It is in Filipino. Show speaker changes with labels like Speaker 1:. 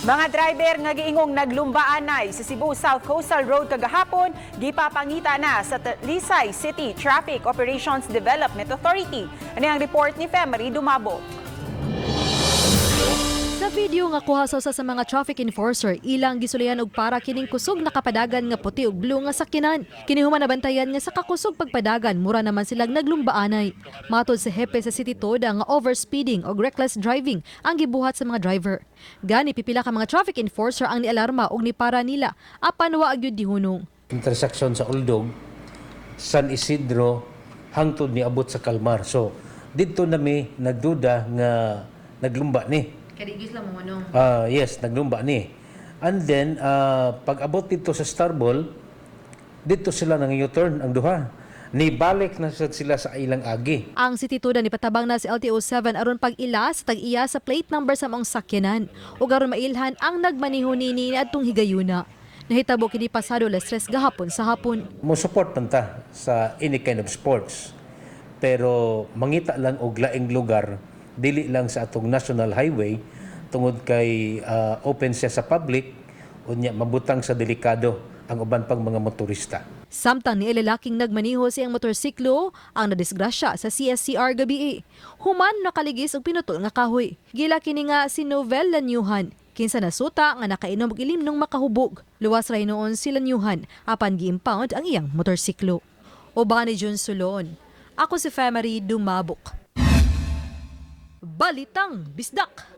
Speaker 1: Mga driver nga giingong naglumbaanay sa Cebu South Coastal Road kagahapon, gipapangita na sa Talisay City Traffic Operations Development Authority. Ano ang report ni Femery Dumabo?
Speaker 2: Sa video nga kuha sa mga traffic enforcer, ilang gisulihan og para kining kusog na kapadagan nga puti ug blue nga sakyanan. Kini human nabantayan nga sa kakusog pagpadagan, mura naman silang naglumbaanay. Matod sa hepe sa City Toda nga overspeeding o reckless driving ang gibuhat sa mga driver. Gani pipila ka mga traffic enforcer ang nialarma og nipara nila apan wa gyud dihunong.
Speaker 3: Intersection sa Uldog, San Isidro hangtod ni abot sa Kalmar. So didto nami nagduda nga naglumba ni.
Speaker 2: Kadigis lang mo nung.
Speaker 3: Yes, naglumba ni. And then, pag abot dito sa Starball, dito sila nang U-turn ang duha. Nibalik na sila sa ilang agi.
Speaker 2: Ang City Toda ni patabang na si LTO7 aron pag-ila sa tag-iya sa plate number sa mga sakyanan. Ug aron mailhan ang nagmaneho nini adtong higayuna. Nahitabo kini pasado 3:00 gahapon sa hapon.
Speaker 3: Mo support man ta sa any kind of sports. Pero mangita lang og laing lugar, dili lang sa atong national highway tungod kay open siya sa public unya mabutang sa delikado ang uban pang mga motorista.
Speaker 2: Samtang ni lalaking nagmaniho siyang motorsiklo ang nadisgrasya sa CSCR gabi. Human nakaligis og pinutol nga kahoy. Gila kini nga si Novel Lanyuhan. Kinsa nasuta nga nakainom og ilim nung makahubog. Luwas ray noon si Lanyuhan apan gi-impound ang iyang motorsiklo. Obani Jun Sulon. Ako si Femery Dumabok. Balitang Bisdak.